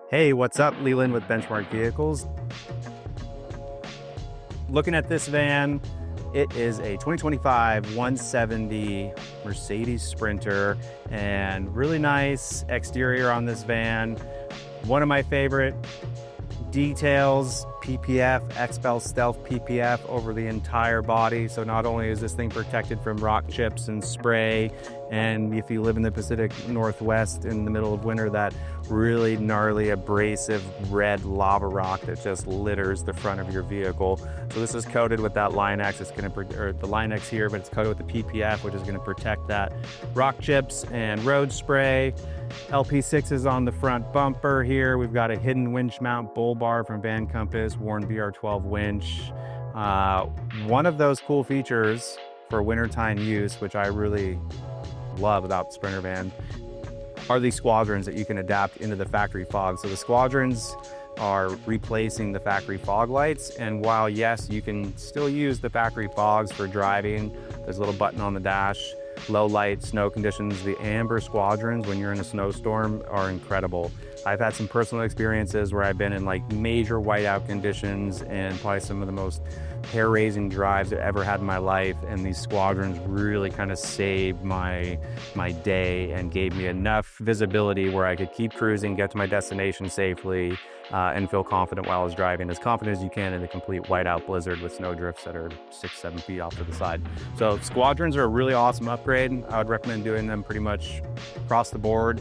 Hey, what's up? Leland with Benchmark Vehicles. Looking at this van, it is a 2025 170 Mercedes Sprinter and really nice exterior on this van. One of my favorite details, PPF, XPEL Stealth PPF over the entire body. So not only is this thing protected from rock chips and spray, and if you live in the Pacific Northwest in the middle of winter, that really gnarly, abrasive red lava rock that just litters the front of your vehicle. So this is coated with that Line-X. It's going to, or the Line-X here, but it's coated with the PPF, which is going to protect that rock chips and road spray. LP6 is on the front bumper here. We've got a hidden winch mount bull bar from Van Compass, Warn VR12 winch. One of those cool features for wintertime use, which I really love about the Sprinter van, are these squadrons that you can adapt into the factory fog. So the squadrons are replacing the factory fog lights. And while yes, you can still use the factory fogs for driving, there's a little button on the dash. Low light, snow conditions, the amber squadrons when you're in a snowstorm are incredible. I've had some personal experiences where I've been in like major whiteout conditions and probably some of the most hair-raising drives I've ever had in my life, and these squadrons really kind of saved my day and gave me enough visibility where I could keep cruising, get to my destination safely, and feel confident while I was driving, as confident as you can in a complete whiteout blizzard with snow drifts that are 6-7 feet off to the side. So squadrons are a really awesome upgrade. I would recommend doing them pretty much across the board.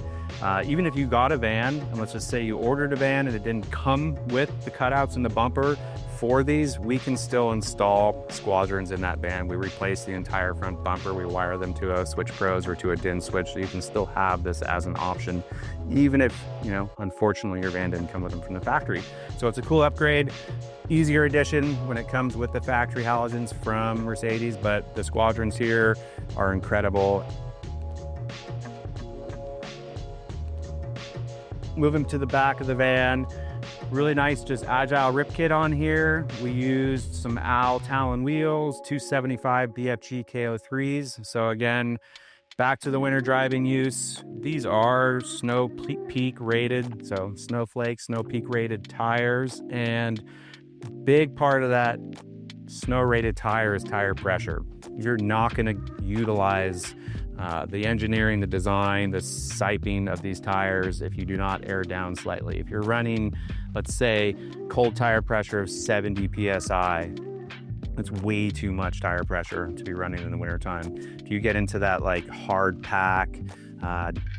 Even if you got a van, and let's just say you ordered a van and it didn't come with the cutouts in the bumper for these, we can still install squadrons in that van. We replace the entire front bumper. We wire them to a Switch Pros or to a DIN switch, so you can still have this as an option, even if, you know, unfortunately your van didn't come with them from the factory. So it's a cool upgrade, easier addition when it comes with the factory halogens from Mercedes, but the squadrons here are incredible. Moving to the back of the van, really nice, just agile rip kit on here. We used some Al Talon wheels, 275 BFG KO3s. So again, back to the winter driving use. These are Snow Peak rated, so Snowflake, Snow Peak rated tires. And big part of that snow rated tire is tire pressure. You're not going to utilize the engineering, the design, the siping of these tires if you do not air down slightly. If you're running, let's say, cold tire pressure of 70 PSI, it's way too much tire pressure to be running in the wintertime. If you get into that like hard pack,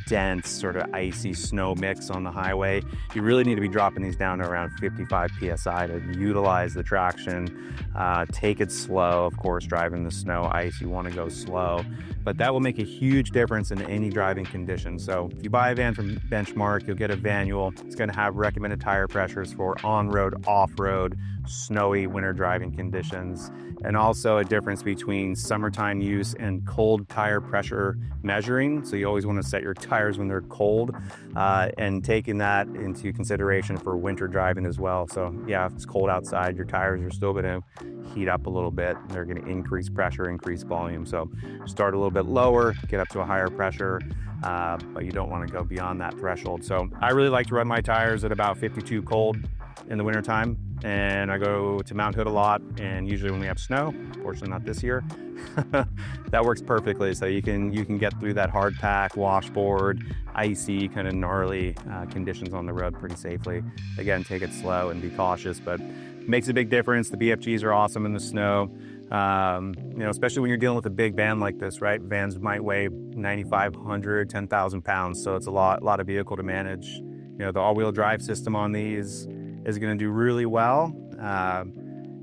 dense, sort of icy snow mix on the highway, you really need to be dropping these down to around 55 PSI to utilize the traction. Take it slow, of course, driving the snow, ice, you want to go slow, but that will make a huge difference in any driving condition. So if you buy a van from Benchmark, you'll get a manual. It's going to have recommended tire pressures for on-road, off-road, snowy winter driving conditions, and also a difference between summertime use and cold tire pressure measuring. So you always want to set your tires when they're cold, and taking that into consideration for winter driving as well. So yeah, if it's cold outside, your tires are still going to heat up a little bit. They're going to increase pressure, increase volume. So start a little bit lower, get up to a higher pressure, but you don't want to go beyond that threshold. So I really like to run my tires at about 52 cold in the wintertime, and I go to Mount Hood a lot, and usually when we have snow, fortunately not this year, that works perfectly. So you can get through that hard pack, washboard, icy, kind of gnarly conditions on the road pretty safely. Again, take it slow and be cautious, but makes a big difference. The BFGs are awesome in the snow. You know, especially when you're dealing with a big van like this, right? Vans might weigh 9,500, 10,000 pounds. So it's a lot of vehicle to manage. You know, the all-wheel drive system on these is going to do really well.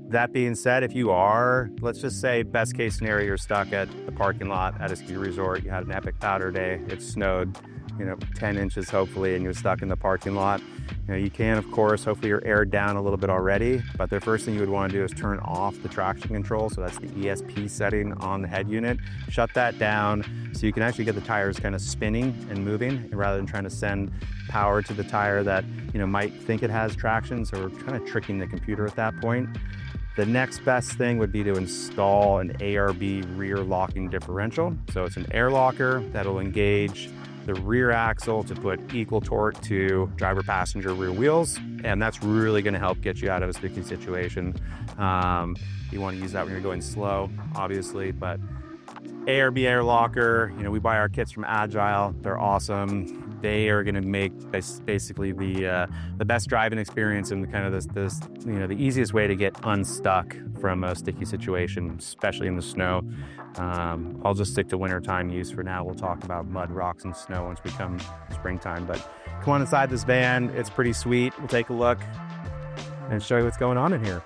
That being said, if you are, let's just say best case scenario, you're stuck at the parking lot at a ski resort, you had an epic powder day, it snowed, you know, 10 inches hopefully, and you're stuck in the parking lot. You know, you can, of course, hopefully you're aired down a little bit already, but the first thing you would want to do is turn off the traction control. So that's the ESP setting on the head unit. Shut that down so you can actually get the tires kind of spinning and moving, rather than trying to send power to the tire that, you know, might think it has traction. So we're kind of tricking the computer at that point. The next best thing would be to install an ARB rear locking differential. So it's an air locker that'll engage the rear axle to put equal torque to driver passenger rear wheels, and that's really going to help get you out of a sticky situation. You want to use that when you're going slow, obviously, but ARB air locker, we buy our kits from Agile. They're awesome. They are going to make basically the best driving experience and kind of the easiest way to get unstuck from a sticky situation, especially in the snow. I'll just stick to wintertime use for now. We'll talk about mud, rocks, and snow once we come springtime. But come on inside this van. It's pretty sweet. We'll take a look and show you what's going on in here.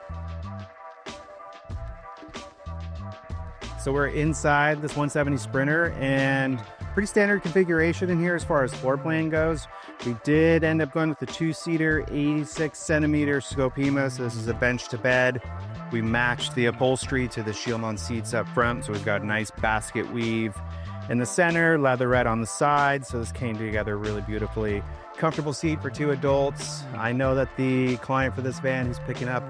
So we're inside this 170 Sprinter, and pretty standard configuration in here as far as floor plan goes. We did end up going with the 2-seater 86 centimeter Scopima, so this is a bench to bed. We matched the upholstery to the Shieldmon seats up front, so we've got a nice basket weave in the center, leatherette on the side, so this came together really beautifully. Comfortable seat for 2 adults. I know that the client for this van who's picking up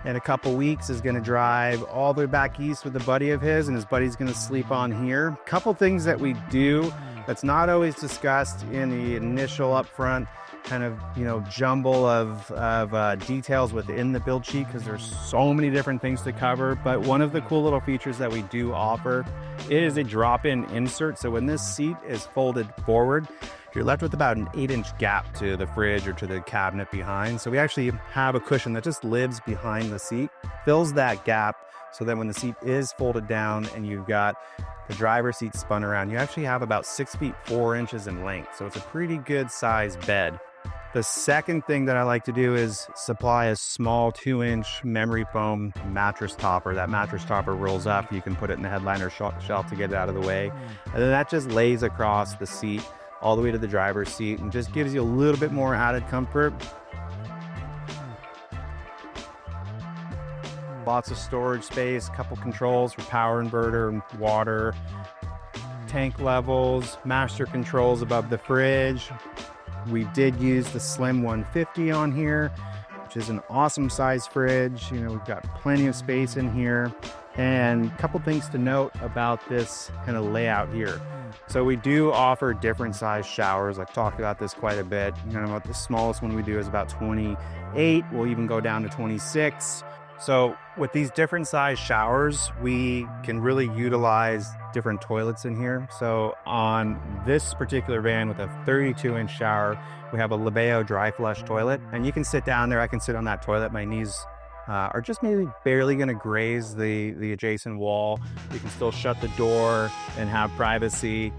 in a couple weeks is going to drive all the way back east with a buddy of his, and his buddy's going to sleep on here. Couple things that we do that's not always discussed in the initial upfront kind of jumble of details within the build sheet, because there's so many different things to cover. But one of the cool little features that we do offer is a drop-in insert. So when this seat is folded forward, you're left with about an 8-inch gap to the fridge or to the cabinet behind. So we actually have a cushion that just lives behind the seat, fills that gap, so that when the seat is folded down and you've got the driver's seat spun around, you actually have about 6 feet 4 inches in length. So it's a pretty good sized bed. The second thing that I like to do is supply a small 2-inch memory foam mattress topper. That mattress topper rolls up. You can put it in the headliner shelf to get it out of the way. And then that just lays across the seat all the way to the driver's seat and just gives you a little bit more added comfort. Lots of storage space, couple controls for power inverter and water, tank levels, master controls above the fridge. We did use the Slim 150 on here, which is an awesome size fridge. We've got plenty of space in here. And a couple things to note about this kind of layout here. So we do offer different size showers. I've talked about this quite a bit. About the smallest one we do is about 28. We'll even go down to 26. So with these different size showers, we can really utilize different toilets in here. So on this particular van with a 32-inch shower, we have a Lebeo dry flush toilet, and you can sit down there. I can sit on that toilet. My knees are just maybe barely going to graze the adjacent wall. You can still shut the door and have privacy.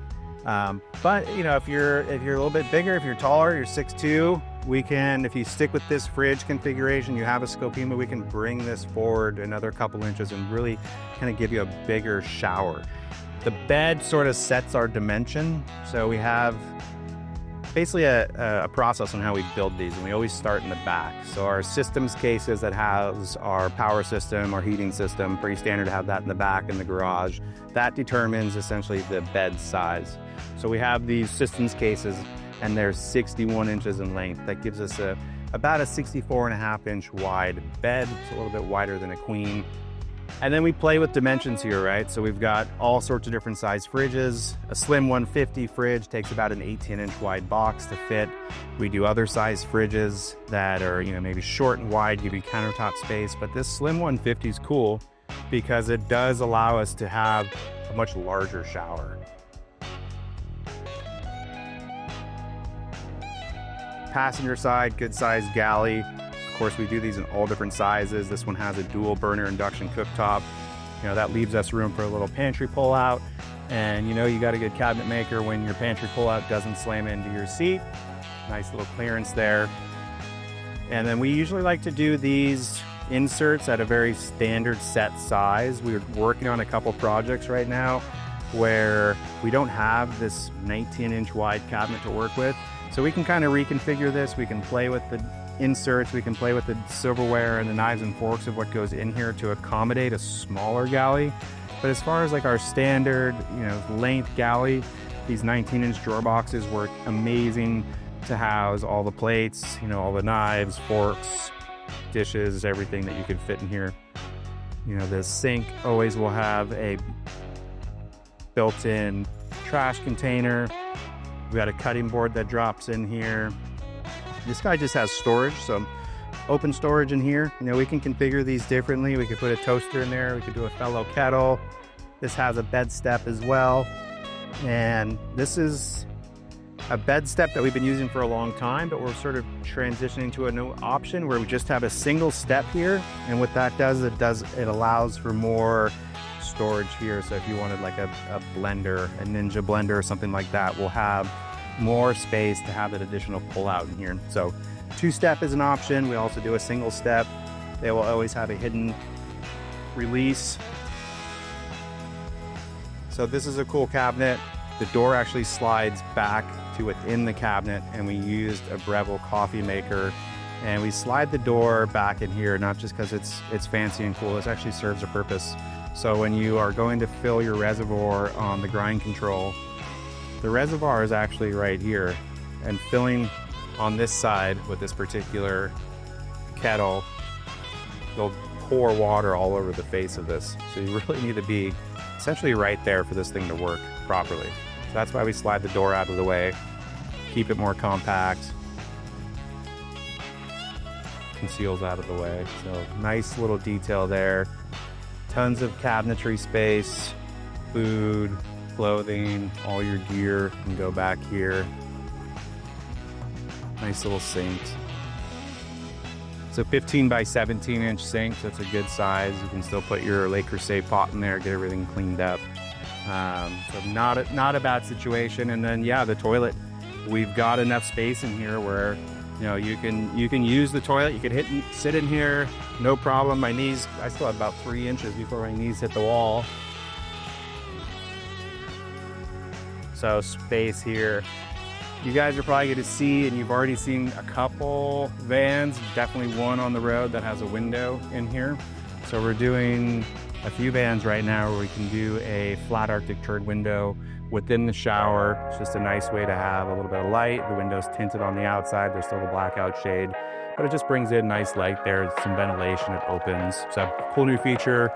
But if you're a little bit bigger, if you're taller, you're 6'2", we can, if you stick with this fridge configuration, you have a Scopima, we can bring this forward another couple inches and really kind of give you a bigger shower. The bed sort of sets our dimension. So we have basically a process on how we build these, and we always start in the back. So our systems cases that has our power system, our heating system, pretty standard to have that in the back in the garage. That determines essentially the bed size. So we have these systems cases, and they're 61 inches in length. That gives us about a 64.5-inch wide bed. It's a little bit wider than a queen. And then we play with dimensions here, right? So we've got all sorts of different size fridges. A Slim 150 fridge takes about an 18-inch wide box to fit. We do other size fridges that are, maybe short and wide, give you countertop space. But this Slim 150 is cool because it does allow us to have a much larger shower. Passenger side, good sized galley. Of course, we do these in all different sizes. This one has a dual burner induction cooktop. That leaves us room for a little pantry pull out. And you got a good cabinet maker when your pantry pull out doesn't slam into your seat. Nice little clearance there. And then we usually like to do these inserts at a very standard set size. We're working on a couple projects right now where we don't have this 19-inch wide cabinet to work with. So we can kind of reconfigure this. We can play with the inserts, we can play with the silverware and the knives and forks of what goes in here to accommodate a smaller galley. But as far as like our standard, length galley, these 19-inch drawer boxes work amazing to house all the plates, all the knives, forks, dishes, everything that you could fit in here. The sink always will have a built-in trash container. We got a cutting board that drops in here. This guy just has storage, so open storage in here. You know, we can configure these differently. We could put a toaster in there. We could do a fellow kettle. This has a bed step as well. And this is a bed step that we've been using for a long time, but we're sort of transitioning to a new option where we just have a single step here. And what that does, it allows for more storage here. So if you wanted like a blender, a Ninja blender or something like that, we'll have more space to have that additional pull out in here. So 2-step is an option. We also do a single step. They will always have a hidden release. So this is a cool cabinet. The door actually slides back to within the cabinet, and we used a Breville coffee maker, and we slide the door back in here, not just because it's fancy and cool. This actually serves a purpose. So when you are going to fill your reservoir on the grind control, the reservoir is actually right here, and filling on this side with this particular kettle, they'll pour water all over the face of this. So you really need to be essentially right there for this thing to work properly. So that's why we slide the door out of the way, keep it more compact, conceals out of the way. So nice little detail there. Tons of cabinetry space, food, clothing, all your gear can go back here. Nice little sink. So 15 by 17 inch sink, so it's a good size. You can still put your Le Creuset pot in there, get everything cleaned up. So not a bad situation. And then yeah, the toilet, we've got enough space in here where, you know, you can use the toilet. You can sit in here, no problem. My knees, I still have about 3 inches before my knees hit the wall. So space here. You guys are probably going to see, and you've already seen a couple vans, definitely one on the road that has a window in here. So we're doing a few vans right now where we can do a flat Arctic turd window within the shower. It's just a nice way to have a little bit of light. The window's tinted on the outside. There's still the blackout shade, but it just brings in nice light there, some ventilation, it opens. So cool new feature.